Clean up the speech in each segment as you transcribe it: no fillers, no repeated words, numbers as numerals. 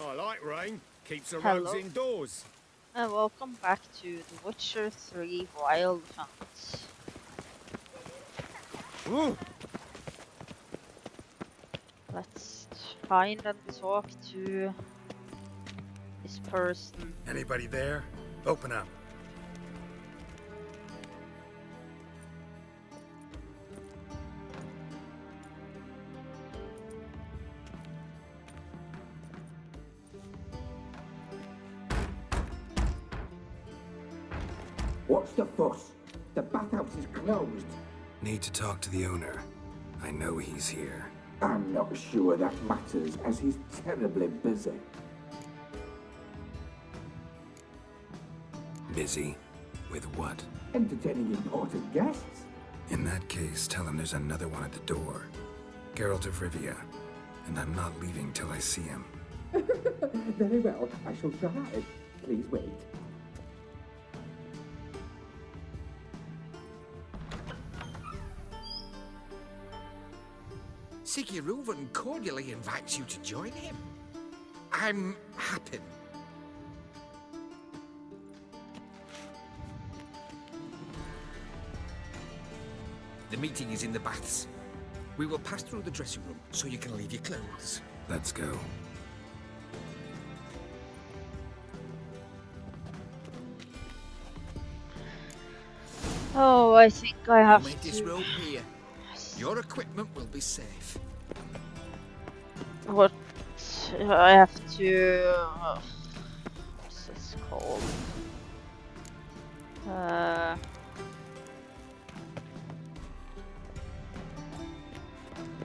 I like rain. Keeps the Hello. roads indoors. And welcome back to The Witcher 3 Wild Hunt. Ooh. Let's find and talk to this person. Anybody there? Open up. What's the fuss? The bathhouse is closed. Need to talk to the owner. I know he's here. I'm not sure that matters, as he's terribly busy. Busy? With what? Entertaining important guests. In that case, tell him there's another one at the door. Geralt of Rivia. And I'm not leaving till I see him. Very well, I shall try. Please wait. Siggy Reuven cordially invites you to join him. I'm happy. The meeting is in the baths. We will pass through the dressing room so you can leave your clothes. Let's go. Oh, I think I have You made this to... rope here. Your equipment will be safe. What? I have to... what's this called?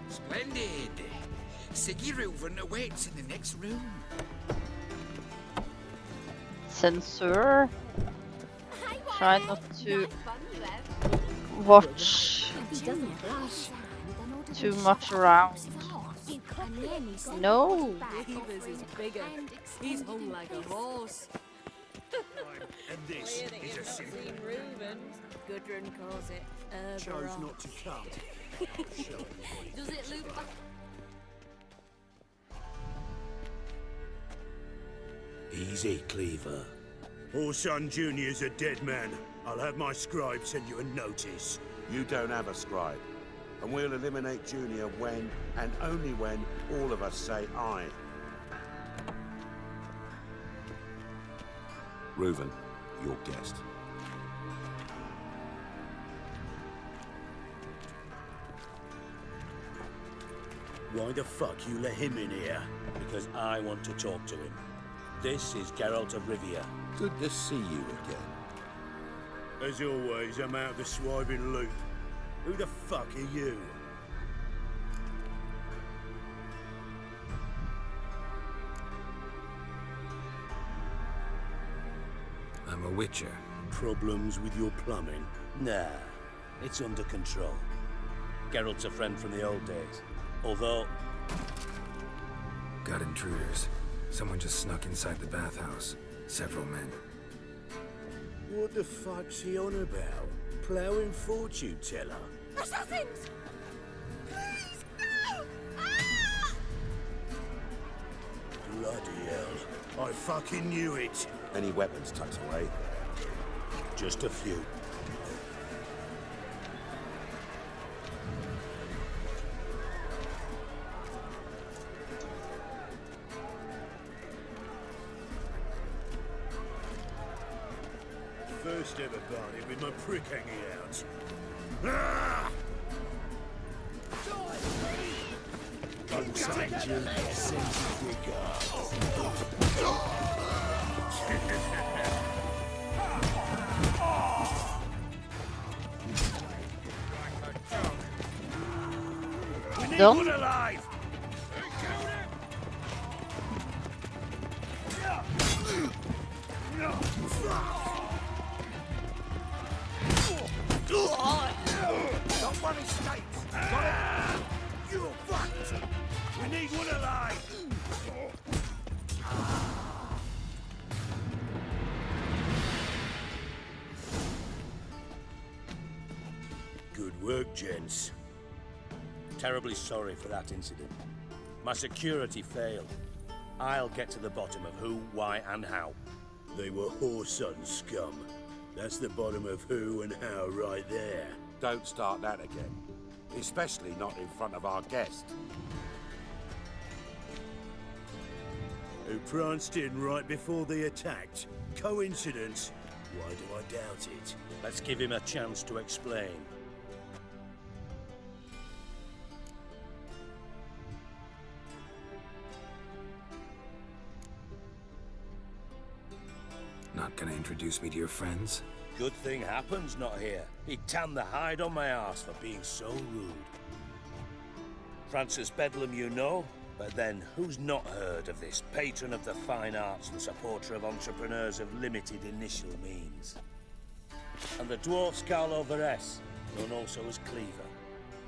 Splendid. Siggy Reuven awaits in the next room. Censor? Try not to watch too much around. No! Beavers is bigger. He's hung like a horse. And this is a simple. Gudrun calls it Chose not to come. Does it loop back? Easy, Cleaver. Orson Jr.'s a dead man. I'll have my scribe send you a notice. You don't have a scribe. And we'll eliminate Junior when, and only when, all of us say aye. Reuven, your guest. Why the fuck you let him in here? Because I want to talk to him. This is Geralt of Rivia. Good to see you again. As always, I'm out of the swiving loop. Who the fuck are you? I'm a witcher. Problems with your plumbing? Nah, it's under control. Geralt's a friend from the old days. Although, Got intruders. Someone just snuck inside the bathhouse. Several men. What the fuck's he on about? Ploughing fortune teller? Assassins! Please, no! Ah! Bloody hell. I fucking knew it. Any weapons tucked away? Just a few. First ever party with my prick hanging out. Ah! Outside Julia sends you regards. Don't. Alive! Don't worry, States. Got it? You're fucked! We need one alive! Good work, gents. terribly sorry for that incident. My security failed. I'll get to the bottom of who, why, and how. They were Whoreson scum. That's the bottom of who and how right there. Don't start that again. Especially not in front of our guest. Who pranced in right before they attacked. Coincidence? Why do I doubt it? Let's give him a chance to explain. Not gonna introduce me to your friends? Good thing Happen's not here. He'd tan the hide on my arse for being so rude. Francis Bedlam you know, but then who's not heard of this patron of the fine arts and supporter of entrepreneurs of limited initial means? And the dwarf's Carlo Veres, known also as Cleaver.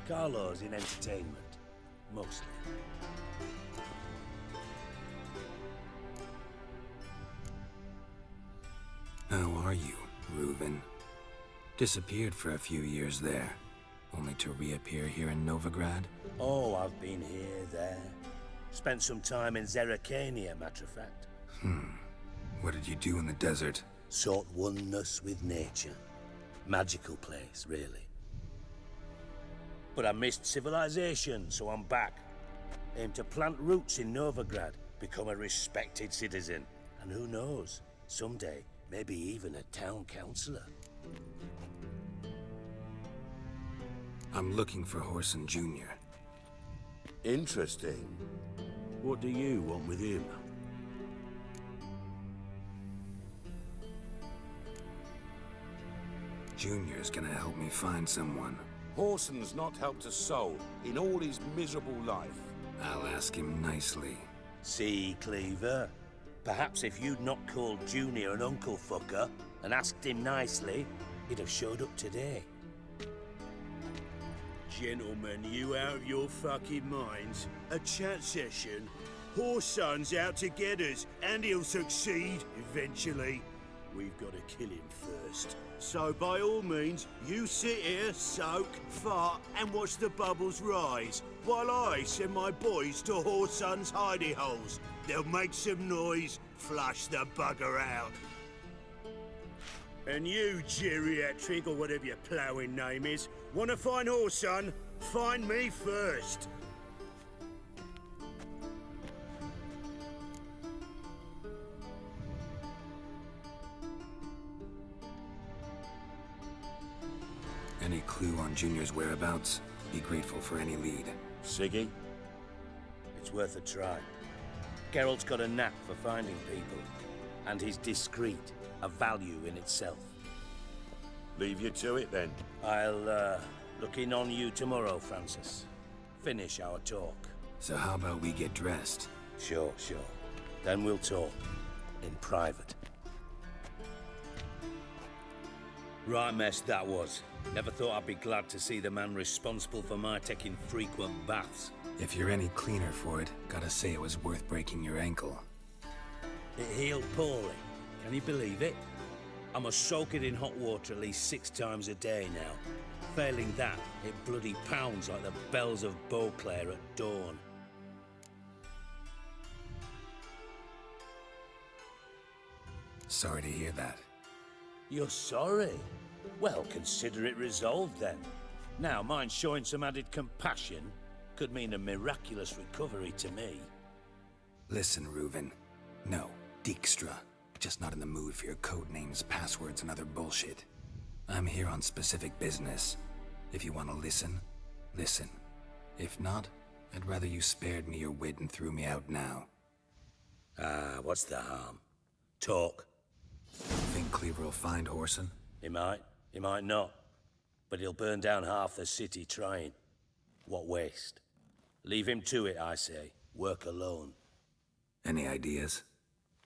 Carlo's in entertainment, mostly. How are you, Reuven? Disappeared for a few years there, only to reappear here in Novigrad? Oh, I've been here, there. Spent some time in Zerrikania, matter of fact. What did you do in the desert? Sought oneness with nature. Magical place, really. But I missed civilization, so I'm back. Aim to plant roots in Novigrad, become a respected citizen. And who knows, someday, maybe even a town councillor. I'm looking for Whoreson Jr. Interesting. What do you want with him? Junior's gonna help me find someone. Whoreson's not helped a soul in all his miserable life. I'll ask him nicely. See, Cleaver? Perhaps if you'd not called Junior an uncle fucker and asked him nicely, he'd have showed up today. Gentlemen, you out of your fucking minds? A chat session? Whoreson's out to get us, and he'll succeed eventually. We've got to kill him first. So by all means, you sit here, soak, fart, and watch the bubbles rise, while I send my boys to Whoreson's hidey holes. They'll make some noise, flush the bugger out. And you, geriatric, or whatever your ploughing name is, want to find Whoreson? Find me first. Any clue on Junior's whereabouts? Be grateful for any lead. Siggy? It's worth a try. Geralt's got a knack for finding people. And he's discreet, a value in itself. Leave you to it then. I'll, look in on you tomorrow, Francis. Finish our talk. So how about we get dressed? Sure. Then we'll talk. In private. Right mess that was. Never thought I'd be glad to see the man responsible for my taking frequent baths. If you're any cleaner for it, gotta say it was worth breaking your ankle. It healed poorly. Can you believe it? I must soak it in hot water at least 6 times a day now. Failing that, it bloody pounds like the bells of Beauclair at dawn. Sorry to hear that. You're sorry? Well, consider it resolved then. Now, mind showing some added compassion could mean a miraculous recovery to me. Listen, Reuven. No, Dijkstra. Just not in the mood for your code names, passwords, and other bullshit. I'm here on specific business. If you want to listen, listen. If not, I'd rather you spared me your wit and threw me out now. What's the harm? Talk. Think Cleaver will find Whoreson? He might not. But he'll burn down half the city trying. What waste? Leave him to it, I say. Work alone. Any ideas?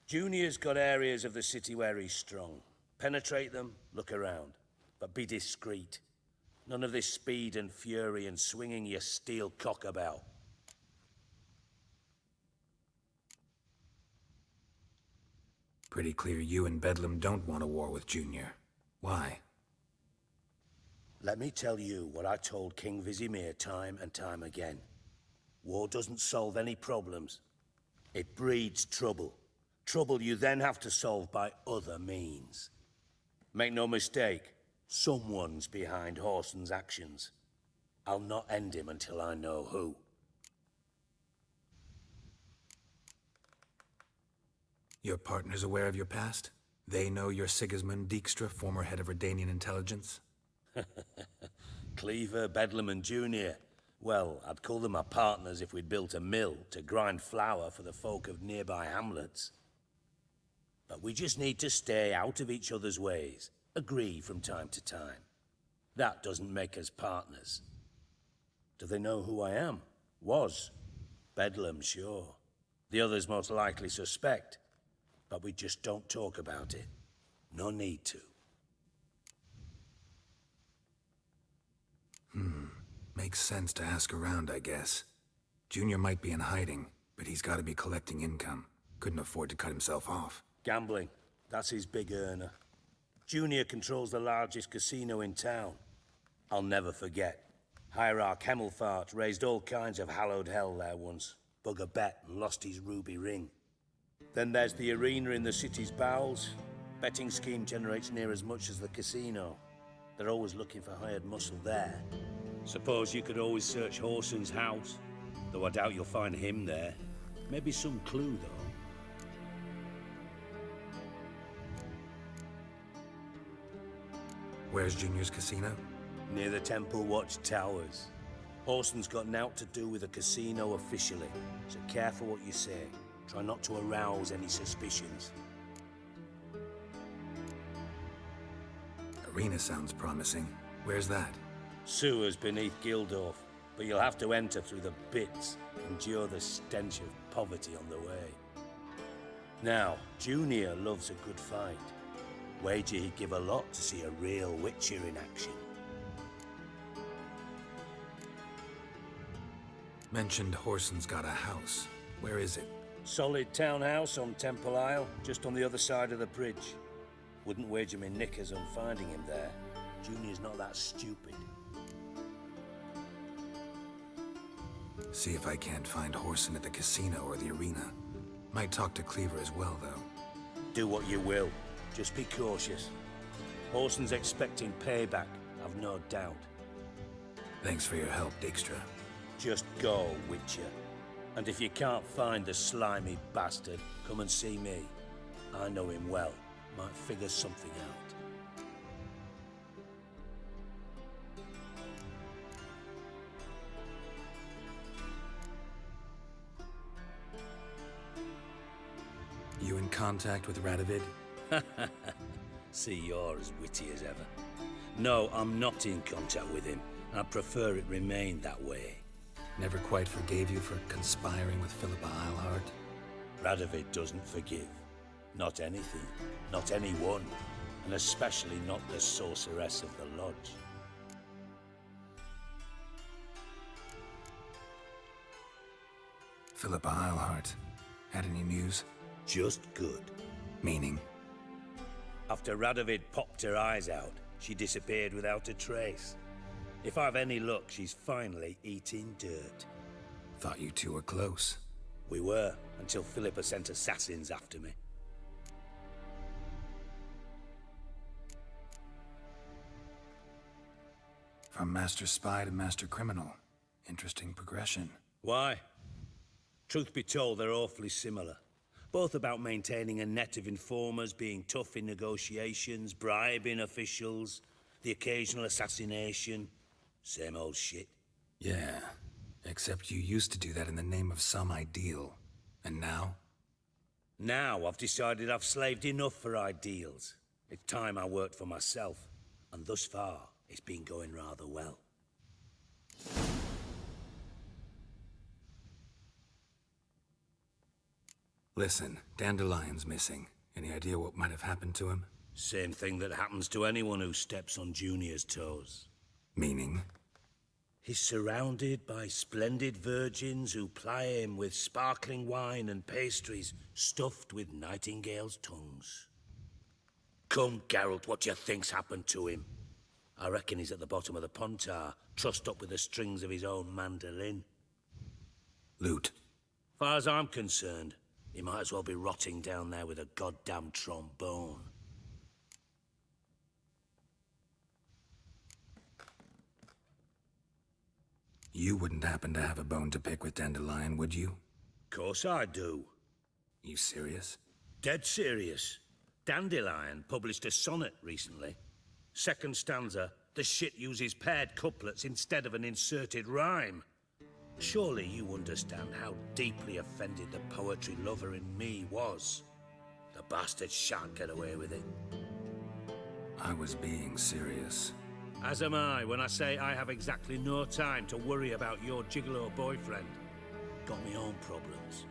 Junior's got areas of the city where he's strong. Penetrate them, look around. But be discreet. None of this speed and fury and swinging your steel cock about. Pretty clear you and Bedlam don't want a war with Junior. Why? Let me tell you what I told King Vizimir time and time again. War doesn't solve any problems. It breeds trouble. Trouble you then have to solve by other means. Make no mistake, someone's behind Whoreson's actions. I'll not end him until I know who. Your partner's aware of your past? They know you're Sigismund Dijkstra, former head of Redanian intelligence? Cleaver, Bedlam and Junior. Well, I'd call them my partners if we'd built a mill to grind flour for the folk of nearby hamlets. But we just need to stay out of each other's ways. Agree from time to time. That doesn't make us partners. Do they know who I am? Was. Bedlam, sure. The others most likely suspect. But we just don't talk about it. No need to. Makes sense to ask around, I guess. Junior might be in hiding, but he's got to be collecting income. Couldn't afford to cut himself off. Gambling. That's his big earner. Junior controls the largest casino in town. I'll never forget. Hierarch Hemmelfart raised all kinds of hallowed hell there once. Bug a bet and lost his ruby ring. Then there's the arena in the city's bowels. Betting scheme generates near as much as the casino. They're always looking for hired muscle there. Suppose you could always search Whoreson's house, though I doubt you'll find him there. Maybe some clue, though. Where's Junior's casino? Near the Temple Watch Towers. Whoreson's got naught to do with the casino officially, so careful what you say. Try not to arouse any suspicions. Arena sounds promising. Where's that? Sewers beneath Gildorf, but you'll have to enter through the bits, endure the stench of poverty on the way. Now, Junior loves a good fight. Wager he'd give a lot to see a real Witcher in action. Mentioned Whoreson's got a house. Where is it? Solid townhouse on Temple Isle, just on the other side of the bridge. Wouldn't wager me knickers on finding him there. Junior's not that stupid. See if I can't find Whoreson at the casino or the arena. Might talk to Cleaver as well, though. Do what you will. Just be cautious. Whoreson's expecting payback, I've no doubt. Thanks for your help, Dijkstra. Just go, Witcher. And if you can't find the slimy bastard, come and see me. I know him well. Might figure something out. You in contact with Radovid? See, you're as witty as ever. No, I'm not in contact with him. I prefer it remained that way. Never quite forgave you for conspiring with Philippa Eilhart? Radovid doesn't forgive. Not anything. Not anyone. And especially not the sorceress of the Lodge. Philippa Eilhart. Had any news? Just good. Meaning? After Radovid popped her eyes out, she disappeared without a trace. If I've any luck, she's finally eating dirt. Thought you two were close. We were, until Philippa sent assassins after me. From Master Spy to Master Criminal. Interesting progression. Why? Truth be told, they're awfully similar. Both about maintaining a net of informers, being tough in negotiations, bribing officials, the occasional assassination. Same old shit. Yeah, except you used to do that in the name of some ideal. And now? Now I've decided I've slaved enough for ideals. It's time I worked for myself. And thus far, it's been going rather well. Listen, Dandelion's missing. Any idea what might have happened to him? Same thing that happens to anyone who steps on Junior's toes. Meaning? He's surrounded by splendid virgins who ply him with sparkling wine and pastries stuffed with nightingales' tongues. Come, Geralt, what do you think's happened to him? I reckon he's at the bottom of the Pontar, trussed up with the strings of his own mandolin. Loot. Far as I'm concerned, He might as well be rotting down there with a goddamn trombone. You wouldn't happen to have a bone to pick with Dandelion, would you? Course I do. You serious? Dead serious. Dandelion published a sonnet recently. Second stanza, the shit uses paired couplets instead of an inserted rhyme. Surely you understand how deeply offended the poetry lover in me was. The bastard shan't get away with it. I was being serious. As am I when I say I have exactly no time to worry about your gigolo boyfriend. Got me own problems.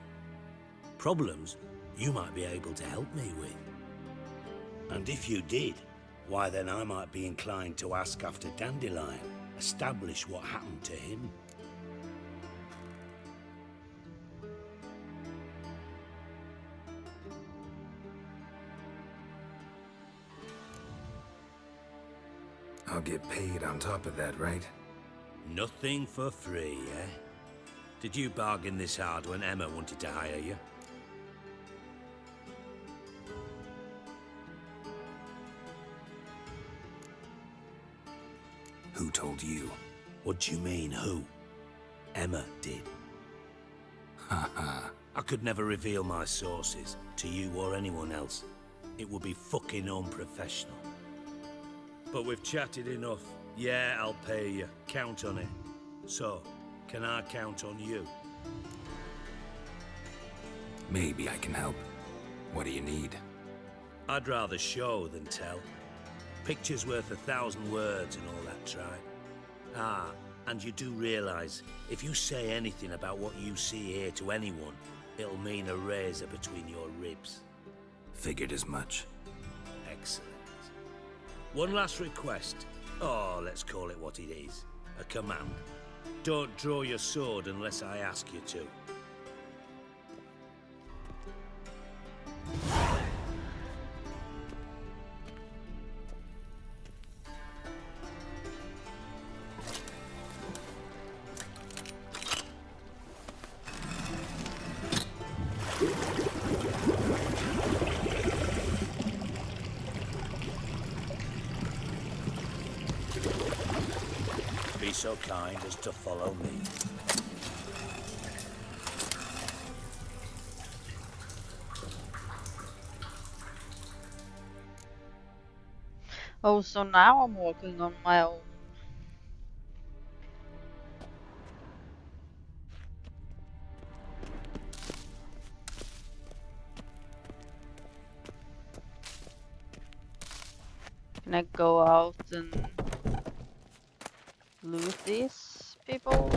Problems you might be able to help me with. And if you did, why then I might be inclined to ask after Dandelion, establish what happened to him. I'll get paid on top of that, right? Nothing for free, eh? Did you bargain this hard when Emma wanted to hire you? Who told you? What do you mean, who? Emma did. Haha. I could never reveal my sources to you or anyone else. It would be fucking unprofessional. But we've chatted enough. Yeah, I'll pay you. Count on it. So, can I count on you? Maybe I can help. What do you need? I'd rather show than tell. Picture's worth 1,000 words and all that tripe. Ah, and you do realise, if you say anything about what you see here to anyone, it'll mean a razor between your ribs. Figured as much. Excellent. One last request. Oh, let's call it what it is. A command. Don't draw your sword unless I ask you to. Be so kind as to follow me. Oh, so now I'm walking on my own. Can I go out and loot these people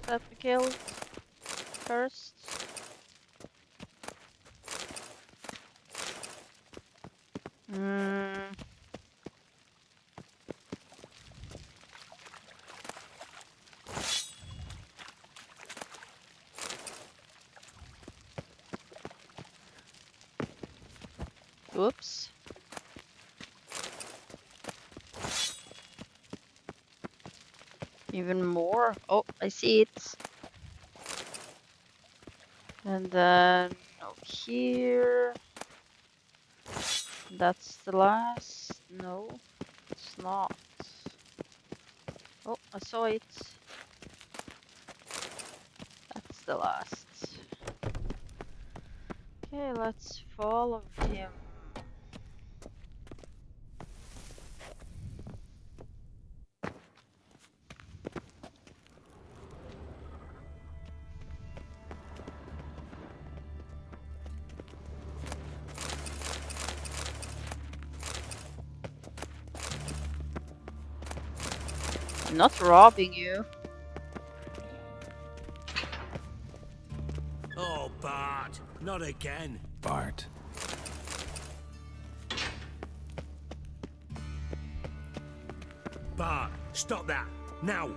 that we killed first? Oops. Even more. Oh, I see it. And then over here. That's the last. No, it's not. Oh, I saw it. That's the last. Okay, let's follow him. I'm not robbing you. Oh, Bart, not again. Bart. Bart, stop that, now.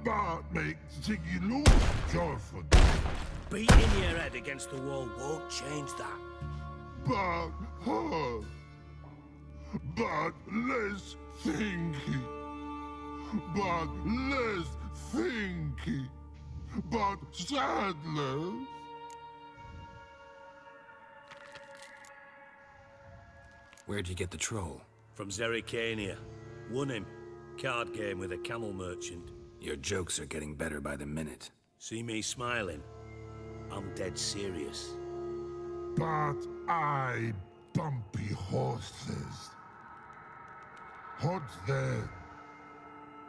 Bart makes Ziggy Lou joyful. Beating your head against the wall won't change that. Bart, but less thinky. But less thinky. but sadness. Where'd you get the troll? From Zerrikania. Won him. Card game with a camel merchant. Your jokes are getting better by the minute. See me smiling? I'm dead serious. But I bumpy horses. Hot there.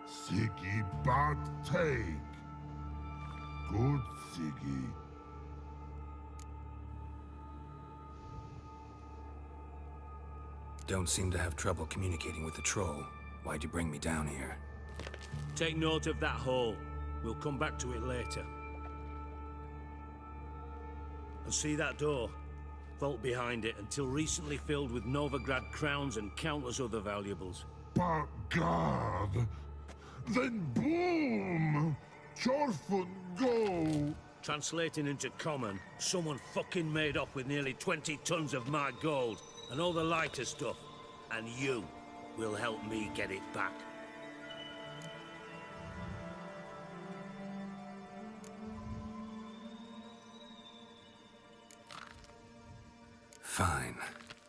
Siggy but take. Good Siggy. Don't seem to have trouble communicating with the troll. Why'd you bring me down here? Take note of that hole. We'll come back to it later. And see that door? Vault behind it, until recently filled with Novigrad crowns and countless other valuables. But God, then boom! Chorfun go! Translating into common, someone fucking made off with nearly 20 tons of my gold, and all the lighter stuff. And you will help me get it back. Fine.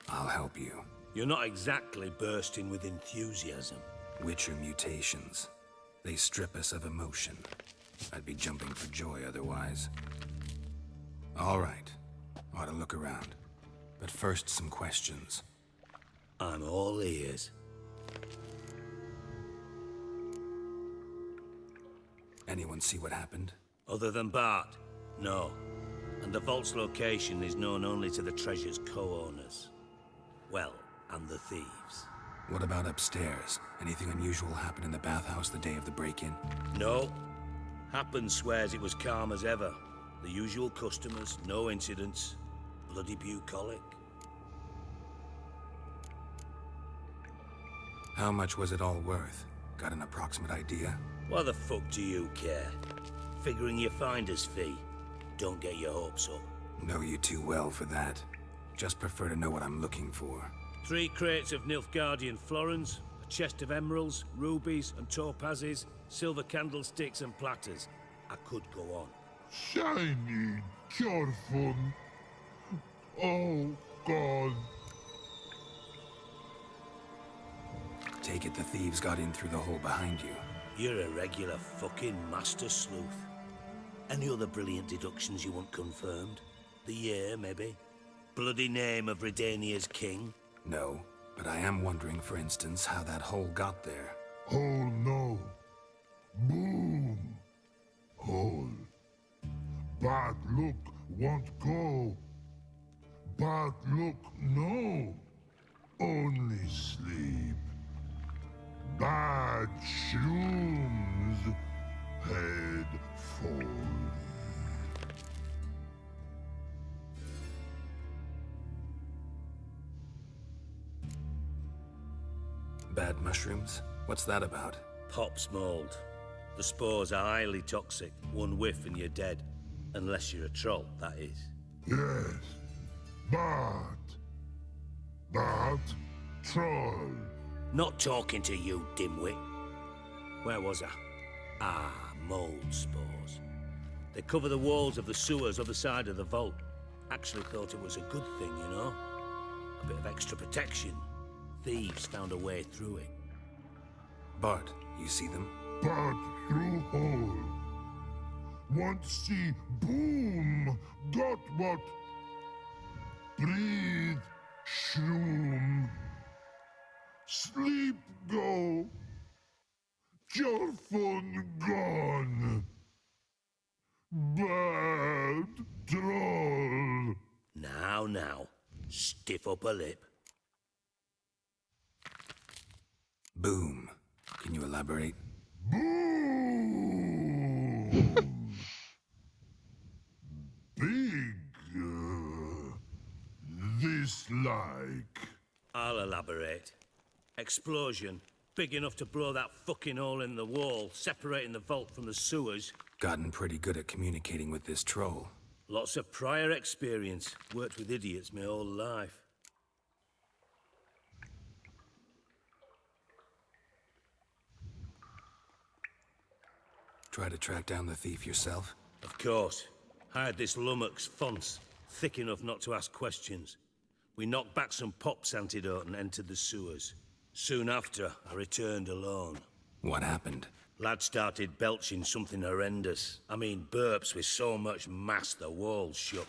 I'll help you. You're not exactly bursting with enthusiasm. Witcher mutations. They strip us of emotion. I'd be jumping for joy otherwise. All right. Ought to look around. But first, some questions. I'm all ears. Anyone see what happened? Other than Bart? No. And the vault's location is known only to the treasure's co-owners. Well, and the thieves. What about upstairs? Anything unusual happen in the bathhouse the day of the break-in? No. Happen swears it was calm as ever. The usual customers, no incidents. Bloody bucolic. How much was it all worth? Got an approximate idea? Why the fuck do you care? Figuring your finder's fee. Don't get your hopes up. Know you too well for that. Just prefer to know what I'm looking for. 3 crates of Nilfgaardian florins, a chest of emeralds, rubies and topazes, silver candlesticks and platters. I could go on. Shiny Chorfun. Oh, God. Take it the thieves got in through the hole behind you. You're a regular fucking master sleuth. Any other brilliant deductions you want confirmed? The year, maybe? Bloody name of Redania's king? No, but I am wondering, for instance, how that hole got there. Hole no. Boom. Hole. Bad look won't go. Bad look no. Only sleep. Bad shrooms. Head falls. Bad mushrooms? What's that about? Pop's mold. The spores are highly toxic. One whiff and you're dead. Unless you're a troll, that is. Yes. But troll. Not talking to you, dimwit. Where was I? Ah, mold spores. They cover the walls of the sewers other side of the vault. Actually thought it was a good thing, you know? A bit of extra protection. Thieves found a way through it. Bart, you see them? But through hole. Want see boom. Got what? Breathe. Shroom. Sleep go. Your phone gone. Bad troll. Now. Stiff upper lip. Boom. Can you elaborate? Boom. Big. This like. I'll elaborate. Explosion. Big enough to blow that fucking hole in the wall, separating the vault from the sewers. Gotten pretty good at communicating with this troll. Lots of prior experience. Worked with idiots my whole life. Try to track down the thief yourself? Of course. Hired this lummox, Fons, thick enough not to ask questions. We knocked back some Pop's antidote and entered the sewers. Soon after, I returned alone. What happened? Lad started belching something horrendous. I mean, burps with so much mass the walls shook.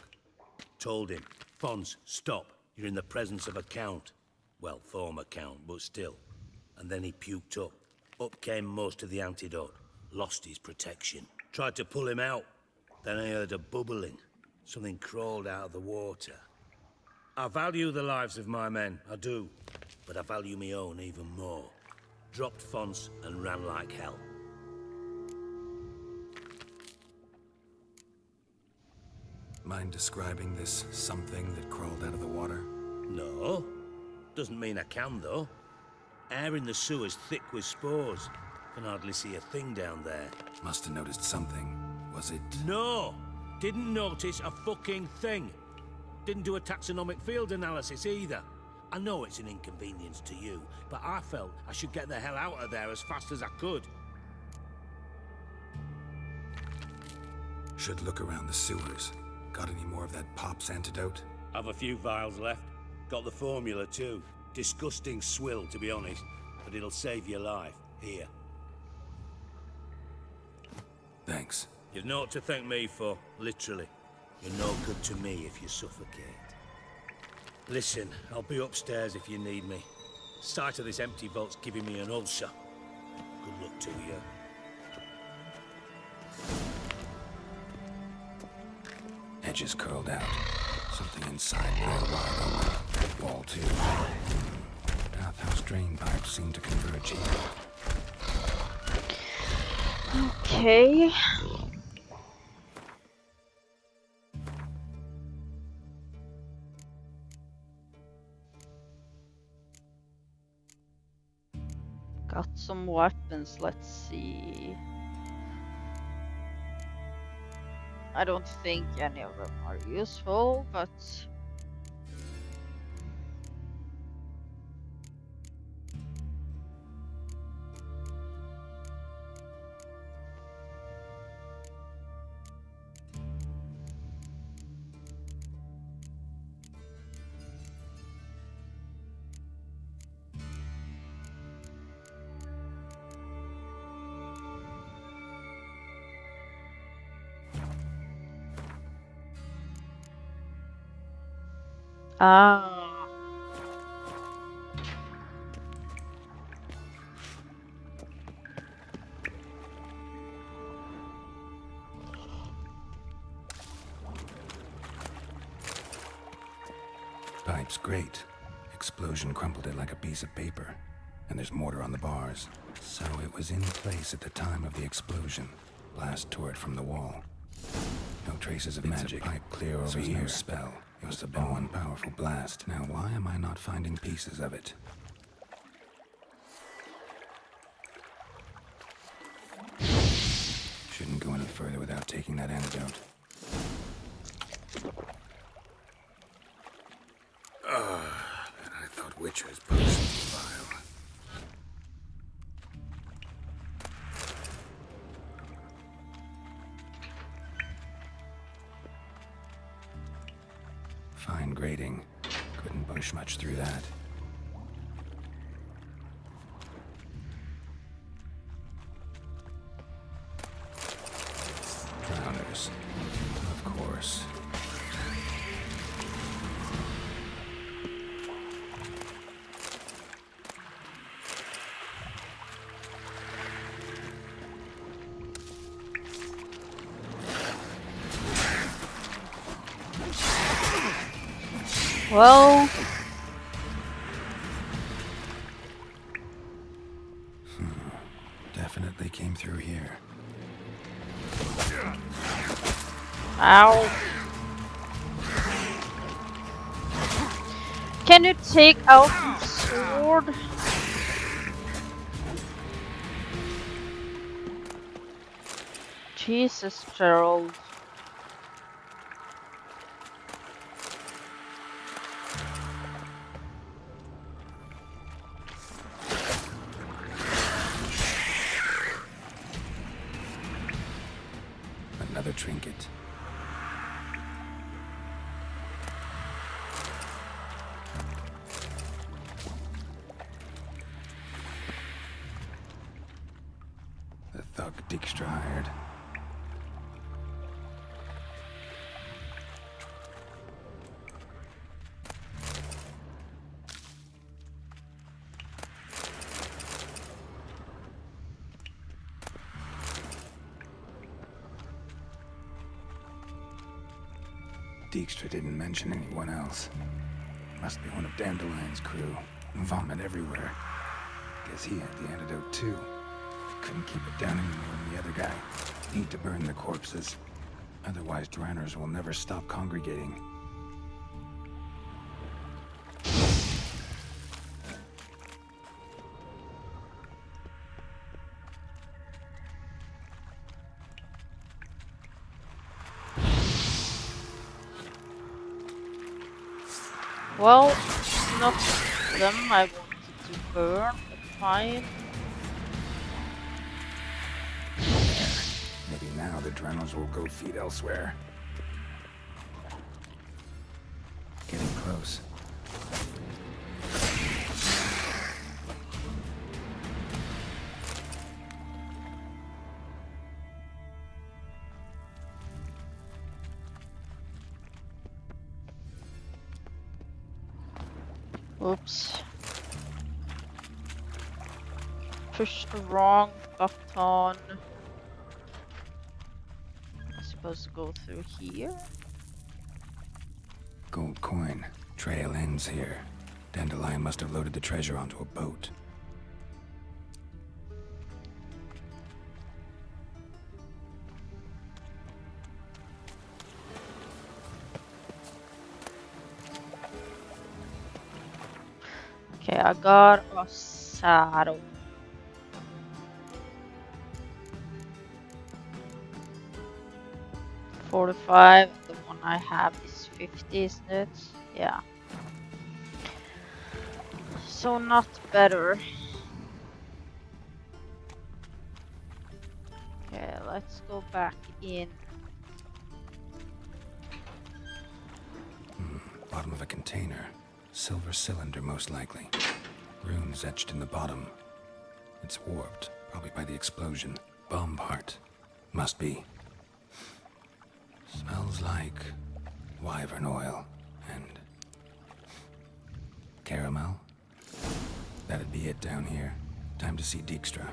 Told him, Fons, stop. You're in the presence of a count. Well, former count, but still. And then he puked up. Up came most of the antidote. Lost his protection. Tried to pull him out. Then I heard a bubbling. Something crawled out of the water. I value the lives of my men, I do. But I value my own even more. Dropped Fons and ran like hell. Mind describing this something that crawled out of the water? No. Doesn't mean I can, though. Air in the sewer's thick with spores. Can hardly see a thing down there. Must have noticed something. Was it... No! Didn't notice a fucking thing. Didn't do a taxonomic field analysis either. I know it's an inconvenience to you, but I felt I should get the hell out of there as fast as I could. Should look around the sewers. Got any more of that Pop's antidote? I've a few vials left. Got the formula too. Disgusting swill, to be honest, but it'll save your life. Here. Thanks. You've naught to thank me for, literally. You're no good to me if you suffocate. Listen, I'll be upstairs if you need me. Sight of this empty vault's giving me an ulcer. Good luck to you. Edges curled out. Something inside there wide open. Wall too. Bathhouse drain pipes seem to converge here. Okay. Got some weapons, let's see. I don't think any of them are useful, but... Ah. Pipe's great. Explosion crumpled it like a piece of paper. And there's mortar on the bars. So it was in place at the time of the explosion. Blast tore it from the wall. No traces of magic. Pipe clear over here. No spell. It must have been one powerful blast. Now why am I not finding pieces of it? Shouldn't go any further without taking that antidote. And I thought Witcher's potion vile. Fine grading. Couldn't push much through that. Drowners. Of course. Well... Definitely came through here. Ow. Can you take out your sword? Jesus, Gerald. Another trinket. Dijkstra hired. Dijkstra didn't mention anyone else. Must be one of Dandelion's crew. Vomit everywhere. Guess he had the antidote too. Couldn't keep it down any more than the other guy. Need to burn the corpses. Otherwise, Dranners will never stop congregating. Well, not them I wanted to burn, but fine. Maybe now the Dranners will go feed elsewhere. Getting close. Oops. Push the wrong button. I'm supposed to go through here? Gold coin. Trail ends here. Dandelion must have loaded the treasure onto a boat. Okay, I got a saddle. $45. The one I have is 50, isn't it? Yeah. So not better. Okay, let's go back in. Bottom of a container. Silver cylinder, most likely. Runes etched in the bottom. It's warped, probably by the explosion. Bomb part. Must be. Smells like wyvern oil and caramel. That'd be it down here. Time to see Dijkstra.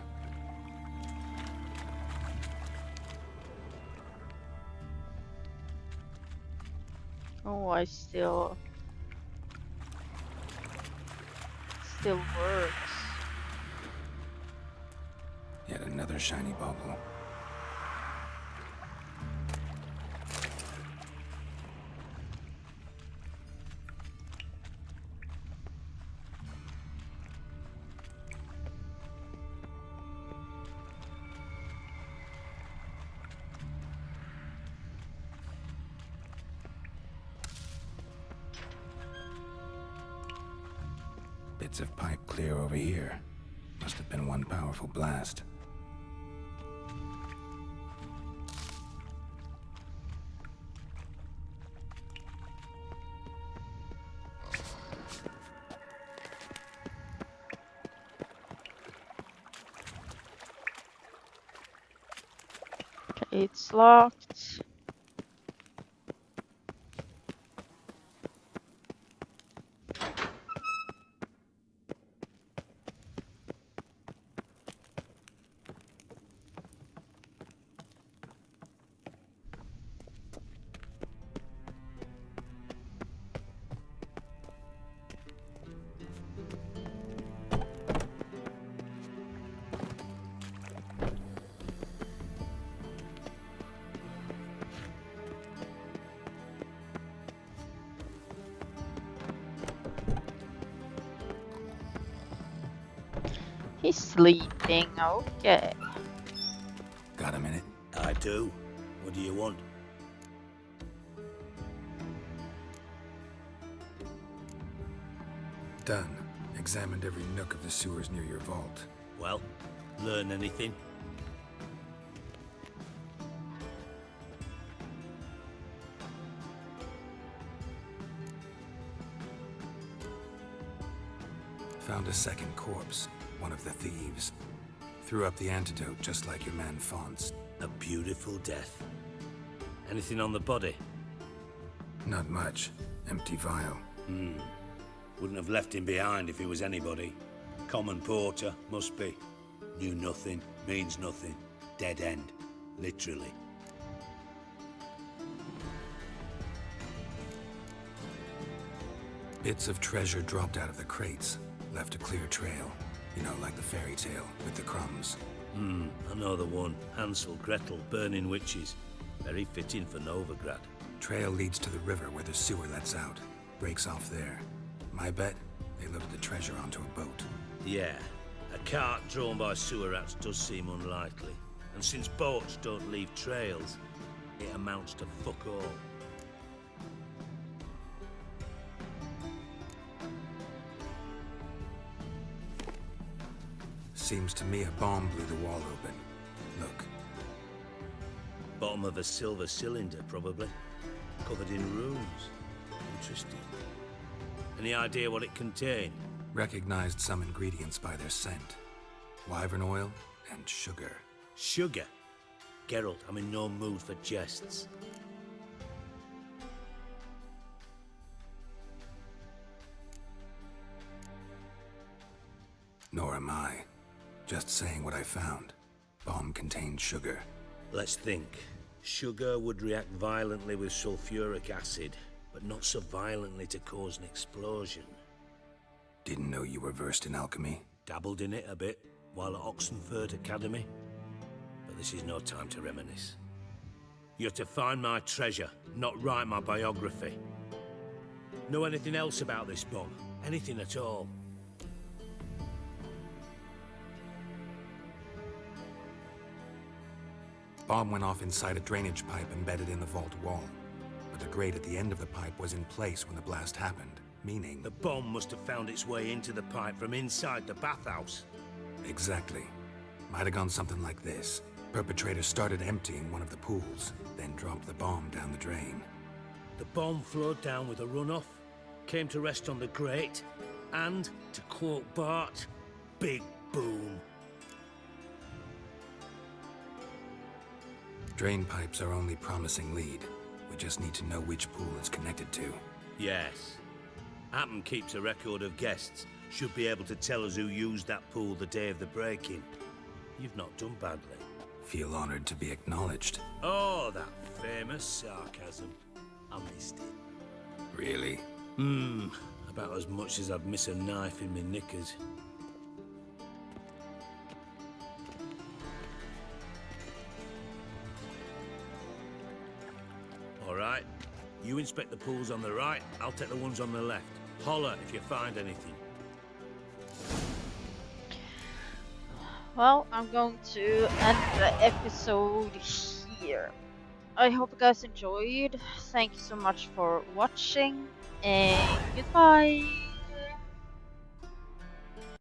Oh, I still works. Yet another shiny bauble. Bits of pipe clear over here. Must have been one powerful blast. Okay, it's locked. He's sleeping, okay. Got a minute? I do. What do you want? Done. Examined every nook of the sewers near your vault. Well, learn anything? Found a second corpse. One of the thieves. Threw up the antidote just like your man Fonz. A beautiful death. Anything on the body? Not much. Empty vial. Wouldn't have left him behind if he was anybody. Common porter, must be. Knew nothing, means nothing. Dead end. Literally. Bits of treasure dropped out of the crates. Left a clear trail. You know, like the fairy tale, with the crumbs. I know the one. Hansel, Gretel, burning witches. Very fitting for Novigrad. Trail leads to the river where the sewer lets out. Breaks off there. My bet, they loaded the treasure onto a boat. Yeah. A cart drawn by sewer rats does seem unlikely. And since boats don't leave trails, it amounts to fuck all. Seems to me a bomb blew the wall open. Look. Bottom of a silver cylinder, probably. Covered in runes. Interesting. Any idea what it contained? Recognized some ingredients by their scent. Wyvern oil and sugar. Sugar? Geralt, I'm in no mood for jests. Nor am I. Just saying what I found. Bomb contained sugar. Let's think. Sugar would react violently with sulfuric acid, but not so violently to cause an explosion. Didn't know you were versed in alchemy. Dabbled in it a bit while at Oxenford Academy. But this is no time to reminisce. You're to find my treasure, not write my biography. Know anything else about this bomb? Anything at all? Bomb went off inside a drainage pipe embedded in the vault wall. But the grate at the end of the pipe was in place when the blast happened, meaning... The bomb must have found its way into the pipe from inside the bathhouse. Exactly. Might have gone something like this. Perpetrator started emptying one of the pools, then dropped the bomb down the drain. The bomb flowed down with a runoff, came to rest on the grate, and, to quote Bart, big boom. Drain pipes are only promising lead. We just need to know which pool it's connected to. Yes. Hammond keeps a record of guests. Should be able to tell us who used that pool the day of the break-in. You've not done badly. Feel honored to be acknowledged. Oh, that famous sarcasm. I missed it. Really? About as much as I'd miss a knife in my knickers. All right. You inspect the pools on the right, I'll take the ones on the left. Holler if you find anything. Well, I'm going to end the episode here. I hope you guys enjoyed. Thank you so much for watching, and goodbye.